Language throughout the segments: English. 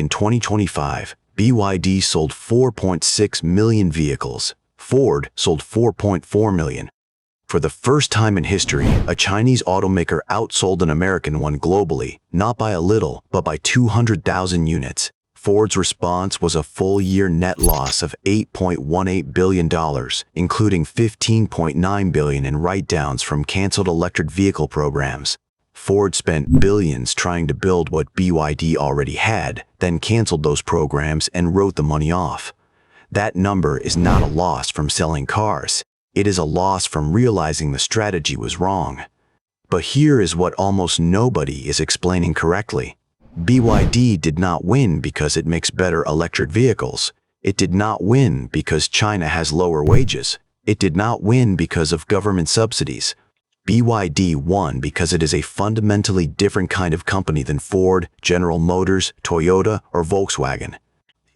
In 2025, BYD sold 4.6 million vehicles. Ford sold 4.4 million. For the first time in history, a Chinese automaker outsold an American one globally, not by a little, but by 200,000 units. Ford's response was a full-year net loss of $8.18 billion, including $15.9 billion in write-downs from canceled electric vehicle programs. Ford spent billions trying to build what BYD already had, then canceled those programs and wrote the money off. That number is not a loss from selling cars. It is a loss from realizing the strategy was wrong. But here is what almost nobody is explaining correctly. BYD did not win because it makes better electric vehicles. It did not win because China has lower wages. It did not win because of government subsidies. BYD won because it is a fundamentally different kind of company than Ford, General Motors, Toyota, or Volkswagen.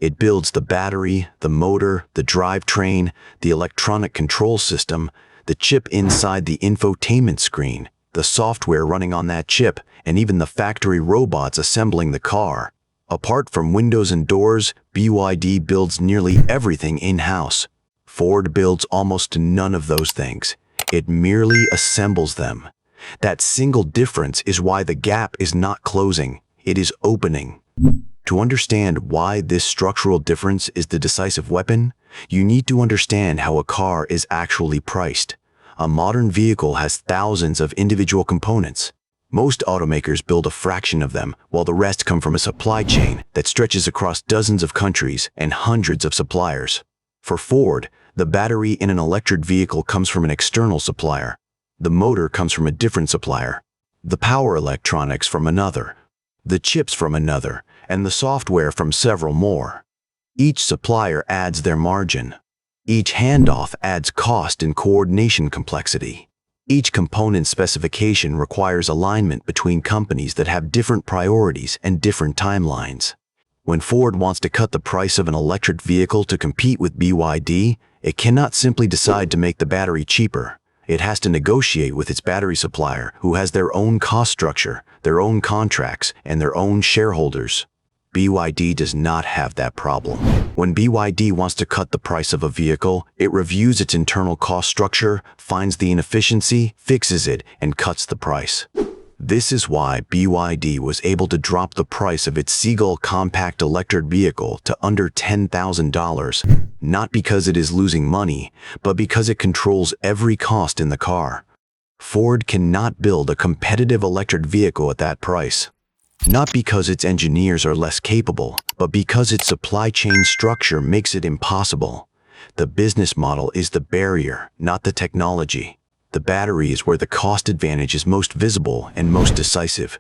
It builds the battery, the motor, the drivetrain, the electronic control system, the chip inside the infotainment screen, the software running on that chip, and even the factory robots assembling the car. Apart from windows and doors, BYD builds nearly everything in-house. Ford builds almost none of those things. It merely assembles them. That single difference is why the gap is not closing, it is opening. To understand why this structural difference is the decisive weapon, you need to understand how a car is actually priced. A modern vehicle has thousands of individual components. Most automakers build a fraction of them, while the rest come from a supply chain that stretches across dozens of countries and hundreds of suppliers. For Ford, the battery in an electric vehicle comes from an external supplier. The motor comes from a different supplier. The power electronics from another. The chips from another, and the software from several more. Each supplier adds their margin. Each handoff adds cost and coordination complexity. Each component specification requires alignment between companies that have different priorities and different timelines. When Ford wants to cut the price of an electric vehicle to compete with BYD, it cannot simply decide to make the battery cheaper. It has to negotiate with its battery supplier, who has their own cost structure, their own contracts, and their own shareholders. BYD does not have that problem. When BYD wants to cut the price of a vehicle, it reviews its internal cost structure, finds the inefficiency, fixes it, and cuts the price. This is why BYD was able to drop the price of its Seagull compact electric vehicle to under $10,000, not because it is losing money, but because it controls every cost in the car. Ford cannot build a competitive electric vehicle at that price. Not because its engineers are less capable, but because its supply chain structure makes it impossible. The business model is the barrier, not the technology. The battery is where the cost advantage is most visible and most decisive.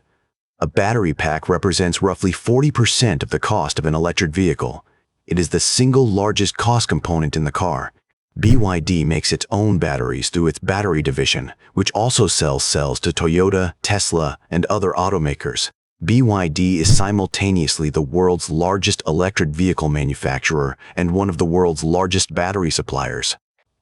A battery pack represents roughly 40% of the cost of an electric vehicle. It is the single largest cost component in the car. BYD makes its own batteries through its battery division, which also sells cells to Toyota, Tesla, and other automakers. BYD is simultaneously the world's largest electric vehicle manufacturer and one of the world's largest battery suppliers.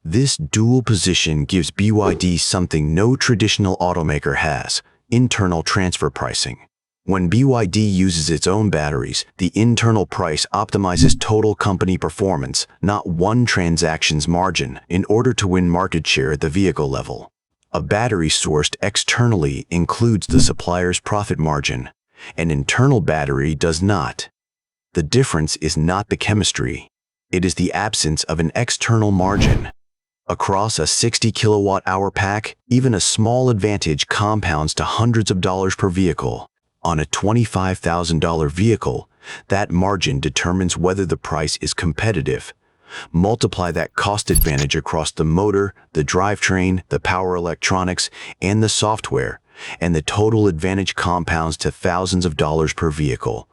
This dual position gives BYD something no traditional automaker has: internal transfer pricing. When BYD uses its own batteries, the internal price optimizes total company performance, not one transaction's margin, in order to win market share at the vehicle level. A battery sourced externally includes the supplier's profit margin. An internal battery does not. The difference is not the chemistry. It is the absence of an external margin. Across a 60 kilowatt-hour pack, even a small advantage compounds to hundreds of dollars per vehicle. On a $25,000 vehicle, that margin determines whether the price is competitive. Multiply that cost advantage across the motor, the drivetrain, the power electronics, and the software, and the total advantage compounds to thousands of dollars per vehicle.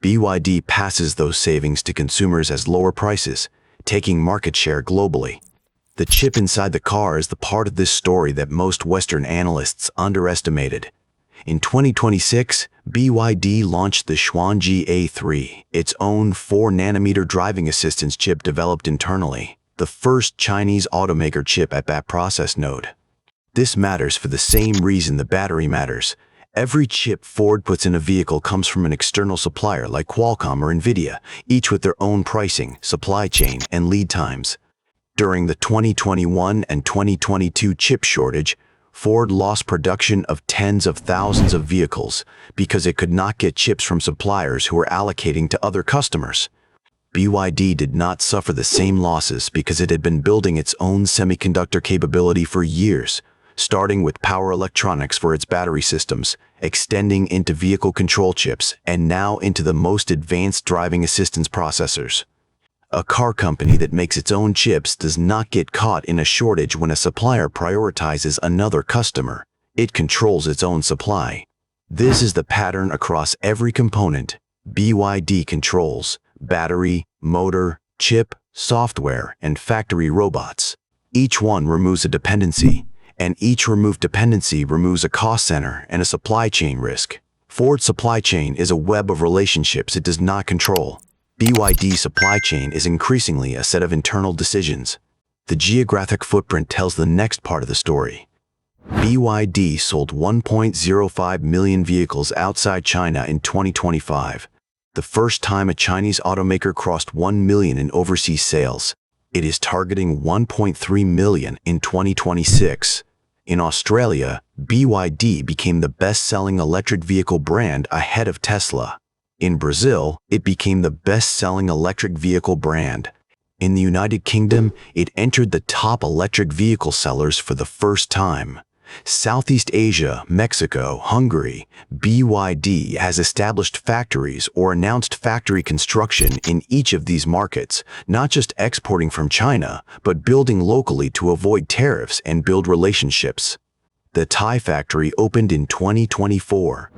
BYD passes those savings to consumers as lower prices, taking market share globally. The chip inside the car is the part of this story that most Western analysts underestimated. In 2026, BYD launched the Xuanji A3, its own 4-nanometer driving assistance chip developed internally, the first Chinese automaker chip at that process node. This matters for the same reason the battery matters. Every chip Ford puts in a vehicle comes from an external supplier like Qualcomm or Nvidia, each with their own pricing, supply chain, and lead times. During the 2021 and 2022 chip shortage, Ford lost production of tens of thousands of vehicles because it could not get chips from suppliers who were allocating to other customers. BYD did not suffer the same losses because it had been building its own semiconductor capability for years, starting with power electronics for its battery systems, extending into vehicle control chips, and now into the most advanced driving assistance processors. A car company that makes its own chips does not get caught in a shortage when a supplier prioritizes another customer. It controls its own supply. This is the pattern across every component BYD controls: battery, motor, chip, software, and factory robots. Each one removes a dependency, and each removed dependency removes a cost center and a supply chain risk. Ford's supply chain is a web of relationships it does not control. BYD's supply chain is increasingly a set of internal decisions. The geographic footprint tells the next part of the story. BYD sold 1.05 million vehicles outside China in 2025, the first time a Chinese automaker crossed 1 million in overseas sales. It is targeting 1.3 million in 2026. In Australia, BYD became the best-selling electric vehicle brand ahead of Tesla. In Brazil, it became the best-selling electric vehicle brand. In the United Kingdom, it entered the top electric vehicle sellers for the first time. Southeast Asia, Mexico, Hungary, BYD has established factories or announced factory construction in each of these markets, not just exporting from China, but building locally to avoid tariffs and build relationships. The Thai factory opened in 2024.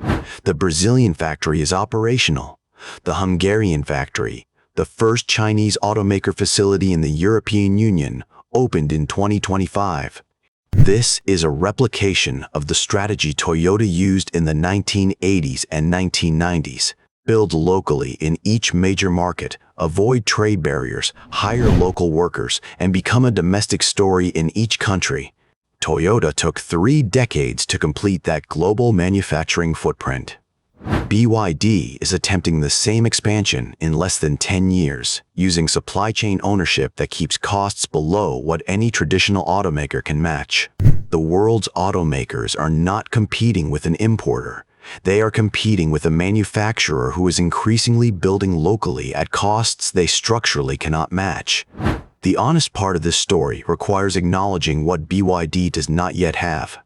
The Brazilian factory is operational. The Hungarian factory, the first Chinese automaker facility in the European Union, opened in 2025. This is a replication of the strategy Toyota used in the 1980s and 1990s. Build locally in each major market, avoid trade barriers, hire local workers, and become a domestic story in each country. Toyota took 3 decades to complete that global manufacturing footprint. BYD is attempting the same expansion in less than 10 years, using supply chain ownership that keeps costs below what any traditional automaker can match. The world's automakers are not competing with an importer. They are competing with a manufacturer who is increasingly building locally at costs they structurally cannot match. The honest part of this story requires acknowledging what BYD does not yet have.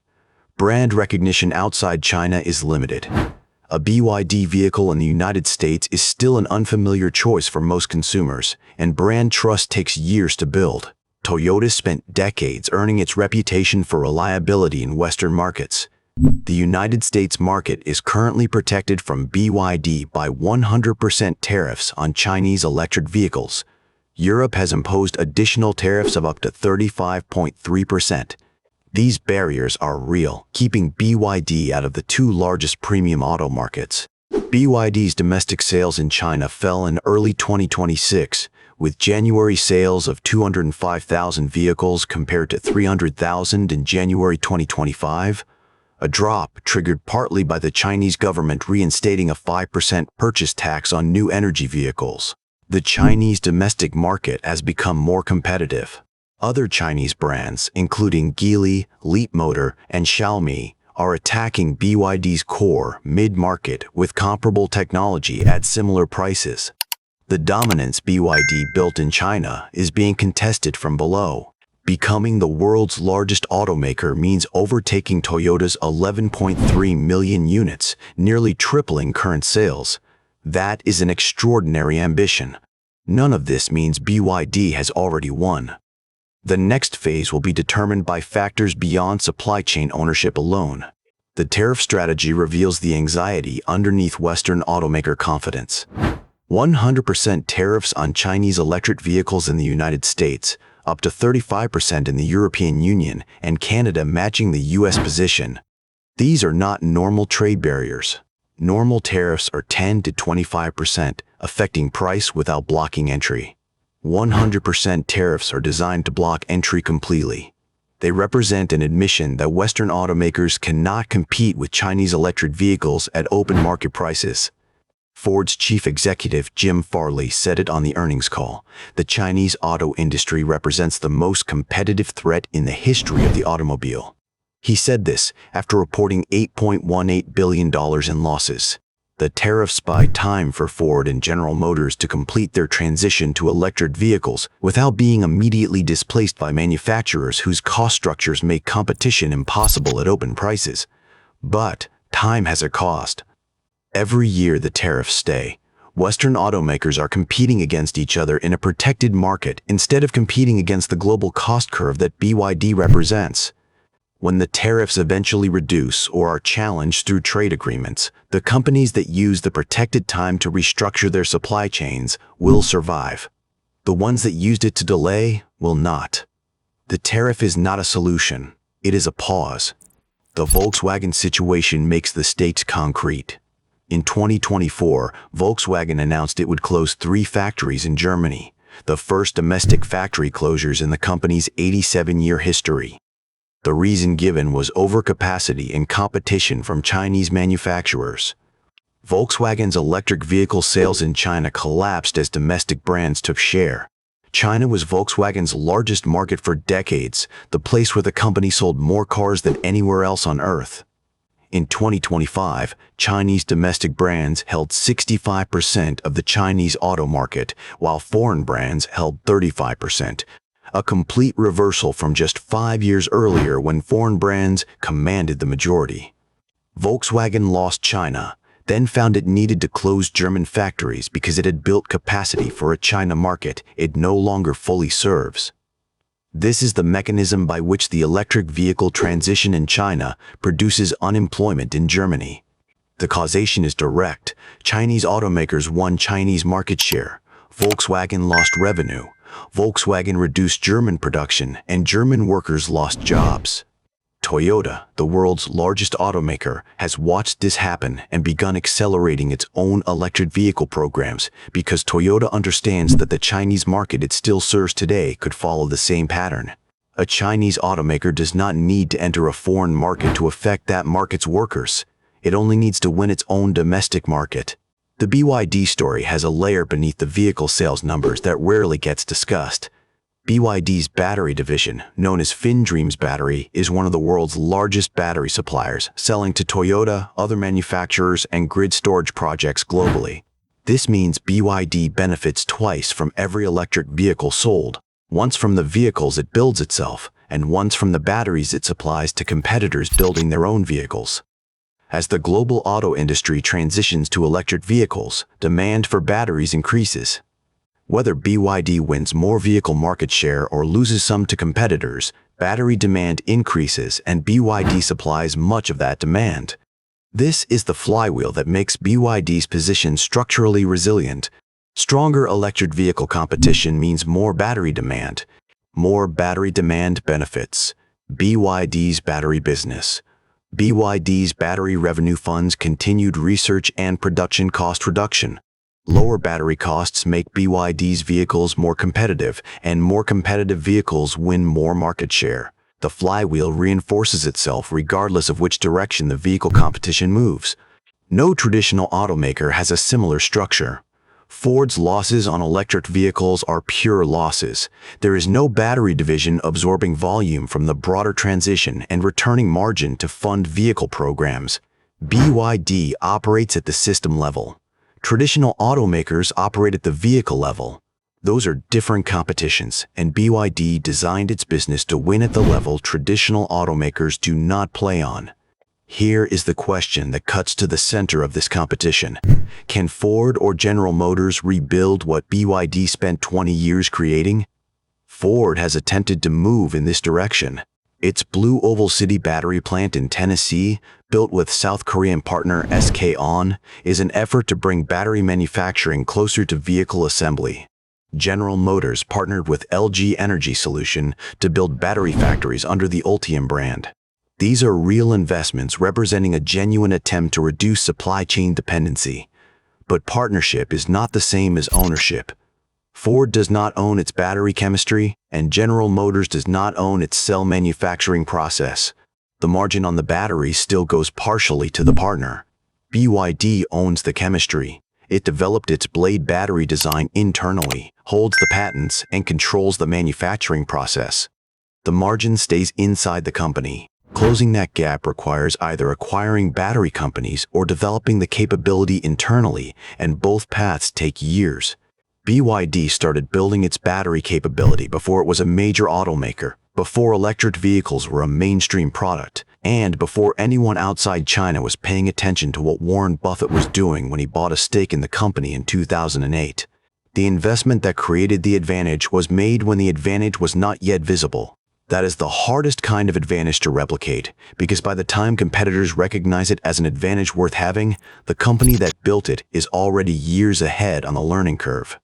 Brand recognition outside China is limited. A BYD vehicle in the United States is still an unfamiliar choice for most consumers, and brand trust takes years to build. Toyota spent decades earning its reputation for reliability in Western markets. The United States market is currently protected from BYD by 100% tariffs on Chinese electric vehicles. Europe has imposed additional tariffs of up to 35.3%. These barriers are real, keeping BYD out of the 2 largest premium auto markets. BYD's domestic sales in China fell in early 2026, with January sales of 205,000 vehicles compared to 300,000 in January 2025, a drop triggered partly by the Chinese government reinstating a 5% purchase tax on new energy vehicles. The Chinese domestic market has become more competitive. Other Chinese brands, including Geely, Leapmotor, and Xiaomi, are attacking BYD's core mid-market with comparable technology at similar prices. The dominance BYD built in China is being contested from below. Becoming the world's largest automaker means overtaking Toyota's 11.3 million units, nearly tripling current sales. That is an extraordinary ambition. None of this means BYD has already won. The next phase will be determined by factors beyond supply chain ownership alone. The tariff strategy reveals the anxiety underneath Western automaker confidence. 100% tariffs on Chinese electric vehicles in the United States, up to 35% in the European Union, and Canada matching the US position. These are not normal trade barriers. Normal tariffs are 10 to 25%, affecting price without blocking entry. 100% tariffs are designed to block entry completely. They represent an admission that Western automakers cannot compete with Chinese electric vehicles at open market prices. Ford's chief executive Jim Farley said it on the earnings call. The Chinese auto industry represents the most competitive threat in the history of the automobile. He said this after reporting $8.18 billion in losses. The tariffs buy time for Ford and General Motors to complete their transition to electric vehicles without being immediately displaced by manufacturers whose cost structures make competition impossible at open prices. But time has a cost. Every year the tariffs stay. Western automakers are competing against each other in a protected market instead of competing against the global cost curve that BYD represents. When the tariffs eventually reduce or are challenged through trade agreements, the companies that use the protected time to restructure their supply chains will survive. The ones that used it to delay will not. The tariff is not a solution. It is a pause. The Volkswagen situation makes the stakes concrete. In 2024, Volkswagen announced it would close 3 factories in Germany, the first domestic factory closures in the company's 87-year history. The reason given was overcapacity and competition from Chinese manufacturers. Volkswagen's electric vehicle sales in China collapsed as domestic brands took share. China was Volkswagen's largest market for decades, the place where the company sold more cars than anywhere else on Earth. In 2025, Chinese domestic brands held 65% of the Chinese auto market, while foreign brands held 35%. A complete reversal from just 5 years earlier when foreign brands commanded the majority. Volkswagen lost China, then found it needed to close German factories because it had built capacity for a China market it no longer fully serves. This is the mechanism by which the electric vehicle transition in China produces unemployment in Germany. The causation is direct. Chinese automakers won Chinese market share. Volkswagen lost revenue. Volkswagen reduced German production, and German workers lost jobs. Toyota, the world's largest automaker, has watched this happen and begun accelerating its own electric vehicle programs because Toyota understands that the Chinese market it still serves today could follow the same pattern. A Chinese automaker does not need to enter a foreign market to affect that market's workers. It only needs to win its own domestic market. The BYD story has a layer beneath the vehicle sales numbers that rarely gets discussed. BYD's battery division, known as FinDreams Battery, is one of the world's largest battery suppliers, selling to Toyota, other manufacturers, and grid storage projects globally. This means BYD benefits twice from every electric vehicle sold, once from the vehicles it builds itself, and once from the batteries it supplies to competitors building their own vehicles. As the global auto industry transitions to electric vehicles, demand for batteries increases. Whether BYD wins more vehicle market share or loses some to competitors, battery demand increases and BYD supplies much of that demand. This is the flywheel that makes BYD's position structurally resilient. Stronger electric vehicle competition means more battery demand. More battery demand benefits BYD's battery business. BYD's battery revenue funds continued research and production cost reduction. Lower battery costs make BYD's vehicles more competitive, and more competitive vehicles win more market share. The flywheel reinforces itself regardless of which direction the vehicle competition moves. No traditional automaker has a similar structure. Ford's losses on electric vehicles are pure losses. There is no battery division absorbing volume from the broader transition and returning margin to fund vehicle programs. BYD operates at the system level. Traditional automakers operate at the vehicle level. Those are different competitions, and BYD designed its business to win at the level traditional automakers do not play on. Here is the question that cuts to the center of this competition. Can Ford or General Motors rebuild what BYD spent 20 years creating? Ford has attempted to move in this direction. Its Blue Oval City battery plant in Tennessee, built with South Korean partner SK On, is an effort to bring battery manufacturing closer to vehicle assembly. General Motors partnered with LG Energy Solution to build battery factories under the Ultium brand. These are real investments representing a genuine attempt to reduce supply chain dependency. But partnership is not the same as ownership. Ford does not own its battery chemistry, and General Motors does not own its cell manufacturing process. The margin on the battery still goes partially to the partner. BYD owns the chemistry. It developed its blade battery design internally, holds the patents, and controls the manufacturing process. The margin stays inside the company. Closing that gap requires either acquiring battery companies or developing the capability internally, and both paths take years. BYD started building its battery capability before it was a major automaker, before electric vehicles were a mainstream product, and before anyone outside China was paying attention to what Warren Buffett was doing when he bought a stake in the company in 2008. The investment that created the advantage was made when the advantage was not yet visible. That is the hardest kind of advantage to replicate, because by the time competitors recognize it as an advantage worth having, the company that built it is already years ahead on the learning curve.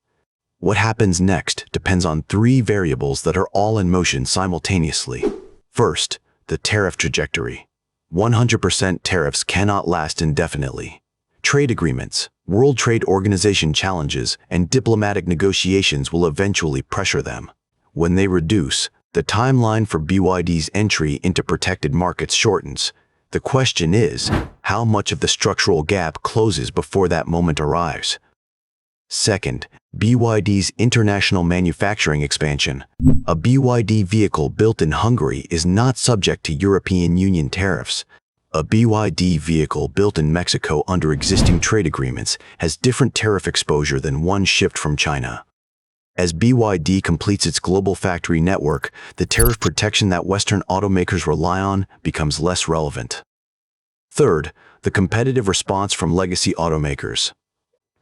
What happens next depends on three variables that are all in motion simultaneously. First, the tariff trajectory. 100% tariffs cannot last indefinitely. Trade agreements, World Trade Organization challenges, and diplomatic negotiations will eventually pressure them. When they reduce, the timeline for BYD's entry into protected markets shortens. The question is, how much of the structural gap closes before that moment arrives? Second, BYD's international manufacturing expansion. A BYD vehicle built in Hungary is not subject to European Union tariffs. A BYD vehicle built in Mexico under existing trade agreements has different tariff exposure than one shipped from China. As BYD completes its global factory network, the tariff protection that Western automakers rely on becomes less relevant. Third, the competitive response from legacy automakers.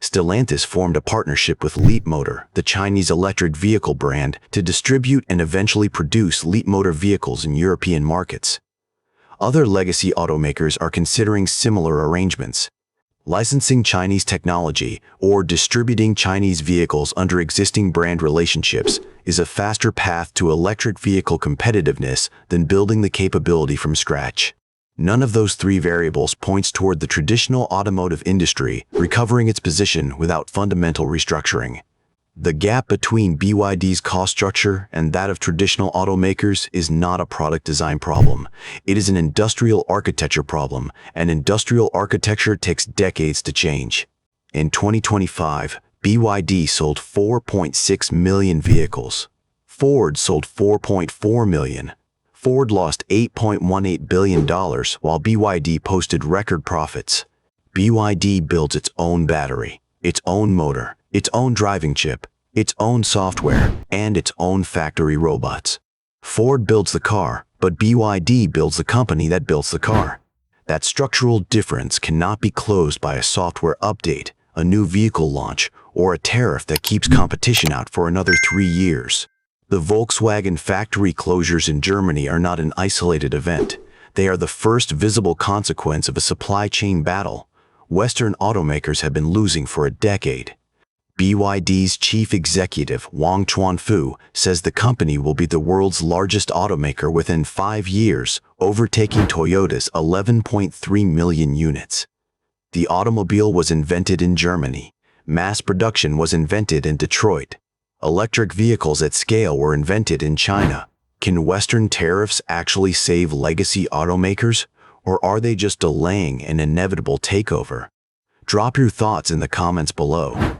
Stellantis formed a partnership with Leapmotor, the Chinese electric vehicle brand, to distribute and eventually produce Leapmotor vehicles in European markets. Other legacy automakers are considering similar arrangements. Licensing Chinese technology or distributing Chinese vehicles under existing brand relationships is a faster path to electric vehicle competitiveness than building the capability from scratch. None of those three variables points toward the traditional automotive industry recovering its position without fundamental restructuring. The gap between BYD's cost structure and that of traditional automakers is not a product design problem. It is an industrial architecture problem, and industrial architecture takes decades to change. In 2025, BYD sold 4.6 million vehicles. Ford sold 4.4 million. Ford lost $8.18 billion while BYD posted record profits. BYD builds its own battery, its own motor, its own driving chip, its own software, and its own factory robots. Ford builds the car, but BYD builds the company that builds the car. That structural difference cannot be closed by a software update, a new vehicle launch, or a tariff that keeps competition out for another 3 years. The Volkswagen factory closures in Germany are not an isolated event. They are the first visible consequence of a supply chain battle Western automakers have been losing for a decade. BYD's chief executive, Wang Chuanfu, says the company will be the world's largest automaker within 5 years, overtaking Toyota's 11.3 million units. The automobile was invented in Germany. Mass production was invented in Detroit. Electric vehicles at scale were invented in China. Can Western tariffs actually save legacy automakers, or are they just delaying an inevitable takeover? Drop your thoughts in the comments below.